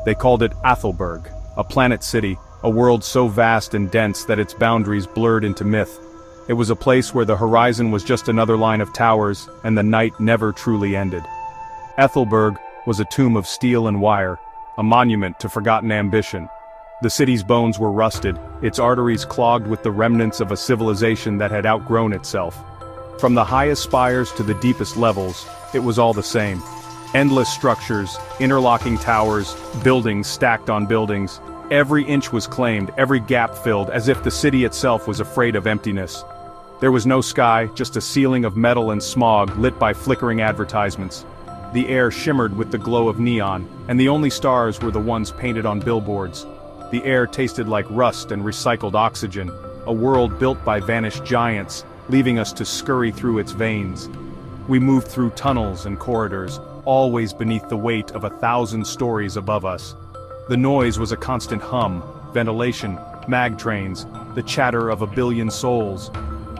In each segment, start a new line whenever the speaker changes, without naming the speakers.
They called it Athelberg, a planet city, a world so vast and dense that its boundaries blurred into myth. It was a place where the horizon was just another line of towers, and the night never truly ended. Ethelberg was a tomb of steel and wire, a monument to forgotten ambition. The city's bones were rusted, its arteries clogged with the remnants of a civilization that had outgrown itself. From the highest spires to the deepest levels, it was all the same. Endless structures, interlocking towers, buildings stacked on buildings. Every inch was claimed, every gap filled, as if the city itself was afraid of emptiness. There was no sky, just a ceiling of metal and smog lit by flickering advertisements. The air shimmered with the glow of neon, and the only stars were the ones painted on billboards. The air tasted like rust and recycled oxygen, a world built by vanished giants, leaving us to scurry through its veins. We moved through tunnels and corridors, always beneath the weight of 1,000 stories above us. The noise was a constant hum, ventilation, mag trains, the chatter of 1 billion souls.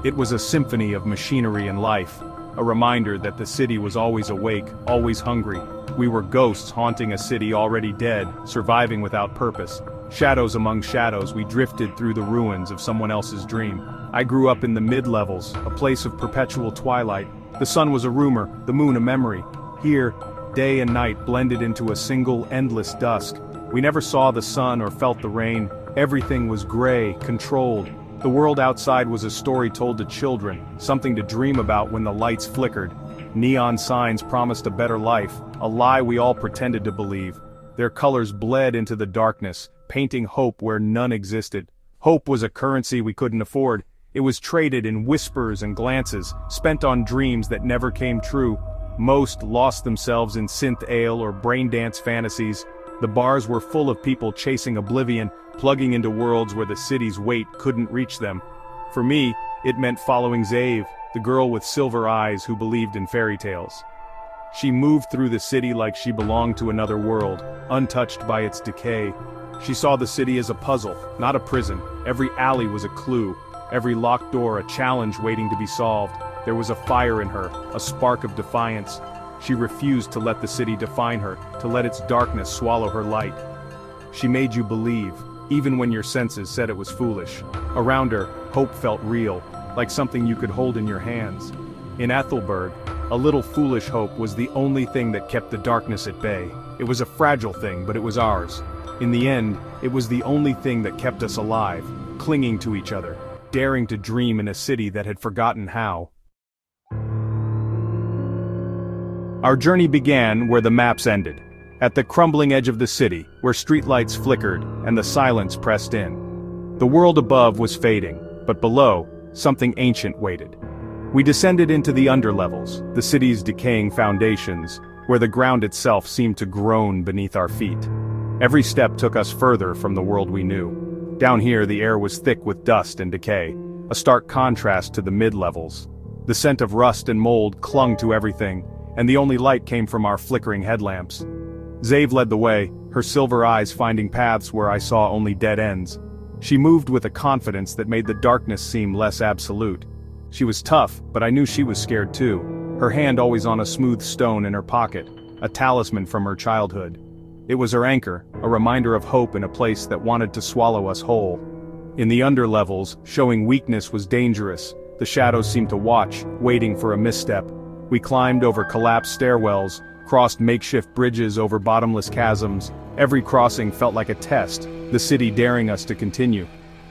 It was a symphony of machinery and life, a reminder that the city was always awake, always hungry. We were ghosts haunting a city already dead, surviving without purpose. Shadows among shadows, we drifted through the ruins of someone else's dream. I grew up in the mid-levels, a place of perpetual twilight. The sun was a rumor, the moon a memory. Here, day and night blended into a single, endless dusk. We never saw the sun or felt the rain. Everything was gray, controlled. The world outside was a story told to children, something to dream about when the lights flickered. Neon signs promised a better life, a lie we all pretended to believe. Their colors bled into the darkness, painting hope where none existed. Hope was a currency we couldn't afford. It was traded in whispers and glances, spent on dreams that never came true. Most lost themselves in synth ale or brain dance fantasies. The bars were full of people chasing oblivion, plugging into worlds where the city's weight couldn't reach them. For me, it meant following Zave, the girl with silver eyes who believed in fairy tales. She moved through the city like she belonged to another world, untouched by its decay. She saw the city as a puzzle, not a prison. Every alley was a clue, every locked door a challenge waiting to be solved. There was a fire in her, a spark of defiance. She refused to let the city define her, to let its darkness swallow her light. She made you believe, even when your senses said it was foolish. Around her, hope felt real, like something you could hold in your hands. In Athelberg, a little foolish hope was the only thing that kept the darkness at bay. It was a fragile thing, but it was ours. In the end, it was the only thing that kept us alive, clinging to each other, daring to dream in a city that had forgotten how. Our journey began where the maps ended, at the crumbling edge of the city, where streetlights flickered and the silence pressed in. The world above was fading, but below, something ancient waited. We descended into the underlevels, the city's decaying foundations, where the ground itself seemed to groan beneath our feet. Every step took us further from the world we knew. Down here the air was thick with dust and decay, a stark contrast to the mid-levels. The scent of rust and mold clung to everything, and the only light came from our flickering headlamps. Zave led the way, her silver eyes finding paths where I saw only dead ends. She moved with a confidence that made the darkness seem less absolute. She was tough, but I knew she was scared too, her hand always on a smooth stone in her pocket, a talisman from her childhood. It was her anchor, a reminder of hope in a place that wanted to swallow us whole. In the underlevels, showing weakness was dangerous. The shadows seemed to watch, waiting for a misstep. We climbed over collapsed stairwells, crossed makeshift bridges over bottomless chasms. Every crossing felt like a test, the city daring us to continue.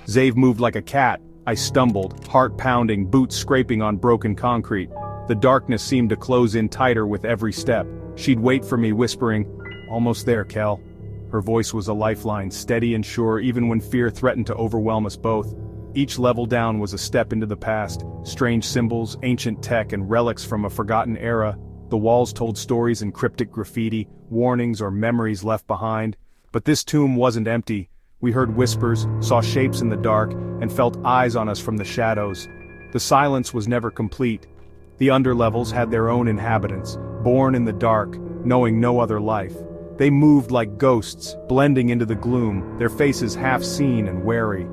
Zave moved like a cat. I stumbled, heart pounding, boots scraping on broken concrete. The darkness seemed to close in tighter with every step. She'd wait for me, whispering, "Almost there, Kel." Her voice was a lifeline, steady and sure even when fear threatened to overwhelm us both. Each level down was a step into the past, strange symbols, ancient tech, and relics from a forgotten era. The walls told stories in cryptic graffiti, warnings or memories left behind. But this tomb wasn't empty. We heard whispers, saw shapes in the dark, and felt eyes on us from the shadows. The silence was never complete. The underlevels had their own inhabitants, born in the dark, knowing no other life. They moved like ghosts, blending into the gloom, their faces half seen and wary.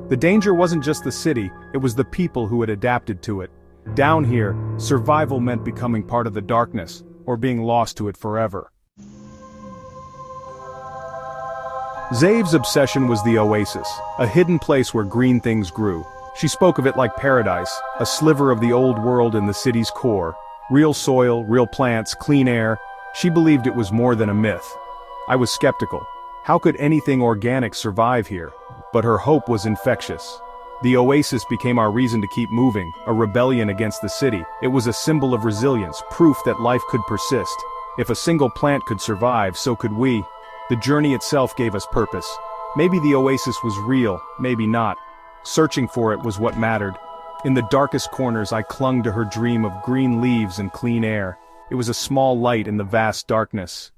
The danger wasn't just the city, it was the people who had adapted to it. Down here, survival meant becoming part of the darkness, or being lost to it forever. Zave's obsession was the oasis, a hidden place where green things grew. She spoke of it like paradise, a sliver of the old world in the city's core. Real soil, real plants, clean air. She believed it was more than a myth. I was skeptical. How could anything organic survive here? But her hope was infectious. The oasis became our reason to keep moving, a rebellion against the city. It was a symbol of resilience, proof that life could persist. If a single plant could survive, so could we. The journey itself gave us purpose. Maybe the oasis was real, maybe not. Searching for it was what mattered. In the darkest corners I clung to her dream of green leaves and clean air. It was a small light in the vast darkness.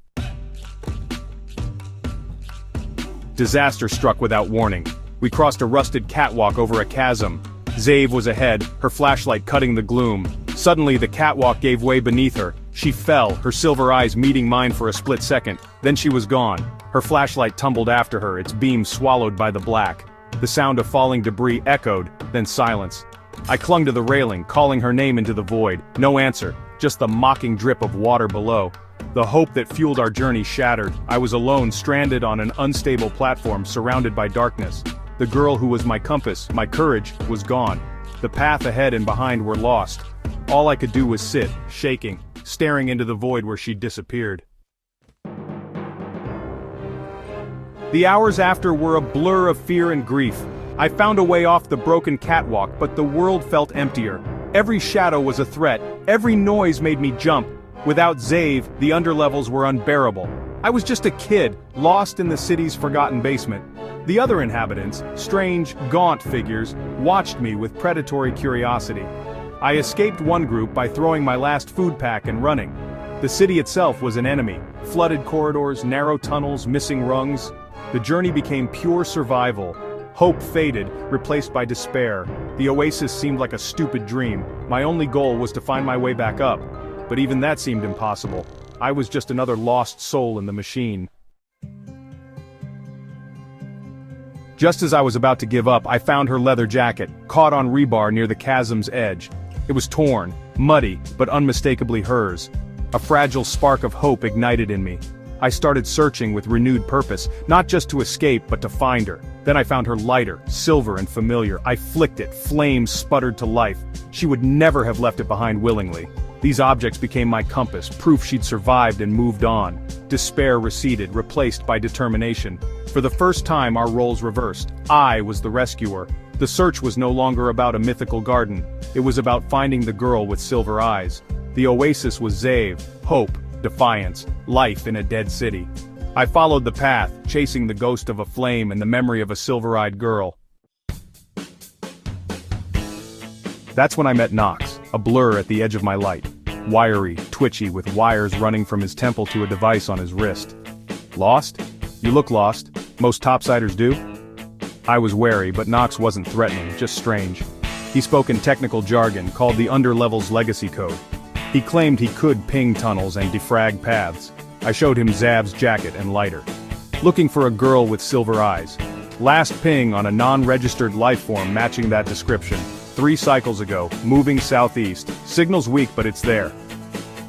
Disaster struck without warning. We crossed a rusted catwalk over a chasm. Zave was ahead, her flashlight cutting the gloom. Suddenly the catwalk gave way beneath her. She fell, her silver eyes meeting mine for a split second. Then she was gone. Her flashlight tumbled after her, its beam swallowed by the black. The sound of falling debris echoed, then silence. I clung to the railing, calling her name into the void. No answer, just the mocking drip of water below. The hope that fueled our journey shattered. I was alone, stranded on an unstable platform, surrounded by darkness. The girl who was my compass, my courage, was gone. The path ahead and behind were lost. All I could do was sit, shaking, staring into the void where she'd disappeared. The hours after were a blur of fear and grief. I found a way off the broken catwalk, but the world felt emptier. Every shadow was a threat, every noise made me jump. Without Zave, the underlevels were unbearable. I was just a kid, lost in the city's forgotten basement. The other inhabitants, strange, gaunt figures, watched me with predatory curiosity. I escaped one group by throwing my last food pack and running. The city itself was an enemy. Flooded corridors, narrow tunnels, missing rungs. The journey became pure survival. Hope faded, replaced by despair. The oasis seemed like a stupid dream. My only goal was to find my way back up. But even that seemed impossible. I was just another lost soul in the machine. Just as I was about to give up, I found her leather jacket, caught on rebar near the chasm's edge. It was torn, muddy, but unmistakably hers. A fragile spark of hope ignited in me. I started searching with renewed purpose, not just to escape but to find her. Then I found her lighter, silver and familiar. I flicked it, flames sputtered to life. She would never have left it behind willingly. These objects became my compass, proof she'd survived and moved on. Despair receded, replaced by determination. For the first time our roles reversed. I was the rescuer. The search was no longer about a mythical garden. It was about finding the girl with silver eyes. The oasis was Zave, hope, defiance, life in a dead city. I followed the path, chasing the ghost of a flame and the memory of a silver-eyed girl. That's when I met Knox, a blur at the edge of my light. Wiry, twitchy, with wires running from his temple to a device on his wrist. Lost? You look lost. Most topsiders do. I was wary, but Knox wasn't threatening, just strange. He spoke in technical jargon, called the Underlevels Legacy Code. He claimed he could ping tunnels and defrag paths. I showed him Zab's jacket and lighter. Looking for a girl with silver eyes. Last ping on a non-registered lifeform matching that description. 3 cycles ago, moving southeast. Signal's weak, but it's there.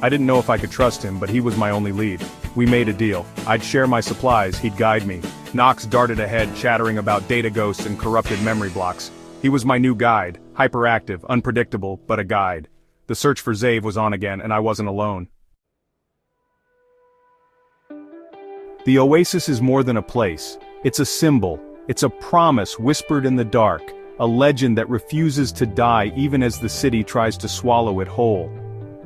I didn't know if I could trust him, but he was my only lead. We made a deal. I'd share my supplies, he'd guide me. Knox darted ahead, chattering about data ghosts and corrupted memory blocks. He was my new guide, hyperactive, unpredictable, but a guide. The search for Zave was on again, and I wasn't alone. The oasis is more than a place. It's a symbol. It's a promise whispered in the dark. A legend that refuses to die even as the city tries to swallow it whole.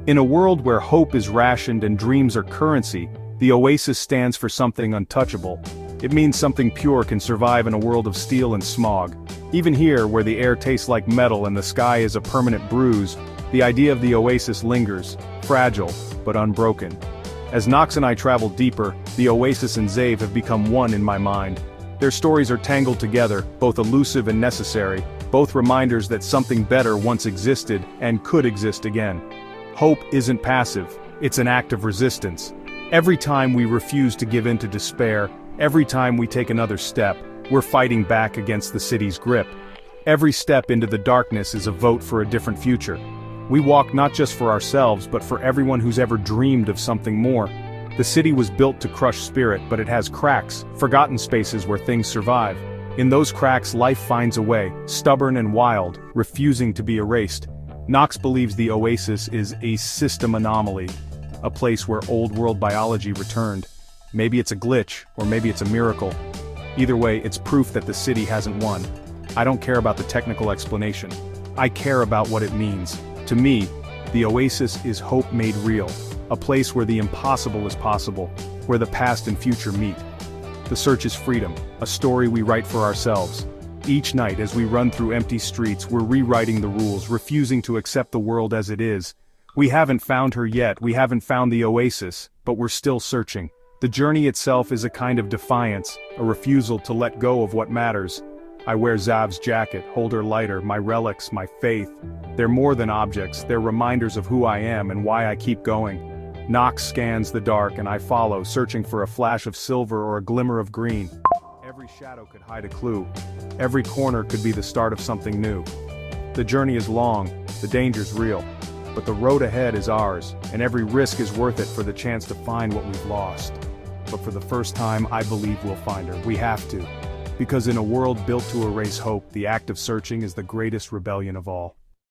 In a world where hope is rationed and dreams are currency, the oasis stands for something untouchable. It means something pure can survive in a world of steel and smog. Even here, where the air tastes like metal and the sky is a permanent bruise, the idea of the oasis lingers, fragile, but unbroken. As Knox and I travel deeper, the oasis and Zave have become one in my mind. Their stories are tangled together, both elusive and necessary, both reminders that something better once existed and could exist again. Hope isn't passive, it's an act of resistance. Every time we refuse to give in to despair, every time we take another step, we're fighting back against the city's grip. Every step into the darkness is a vote for a different future. We walk not just for ourselves but for everyone who's ever dreamed of something more. The city was built to crush spirit, but it has cracks, forgotten spaces where things survive. In those cracks, life finds a way, stubborn and wild, refusing to be erased. Knox believes the oasis is a system anomaly, a place where old-world biology returned. Maybe it's a glitch, or maybe it's a miracle. Either way, it's proof that the city hasn't won. I don't care about the technical explanation. I care about what it means. To me, the oasis is hope made real, a place where the impossible is possible, where the past and future meet. The search is freedom, a story we write for ourselves. Each night as we run through empty streets, we're rewriting the rules, refusing to accept the world as it is. We haven't found her yet, we haven't found the oasis, but we're still searching. The journey itself is a kind of defiance, a refusal to let go of what matters. I wear Zav's jacket, hold her lighter, my relics, my faith. They're more than objects, they're reminders of who I am and why I keep going. Knox scans the dark and I follow, searching for a flash of silver or a glimmer of green. Every shadow could hide a clue. Every corner could be the start of something new. The journey is long, the danger's real. But the road ahead is ours, and every risk is worth it for the chance to find what we've lost. But for the first time, I believe we'll find her. We have to. Because in a world built to erase hope, the act of searching is the greatest rebellion of all.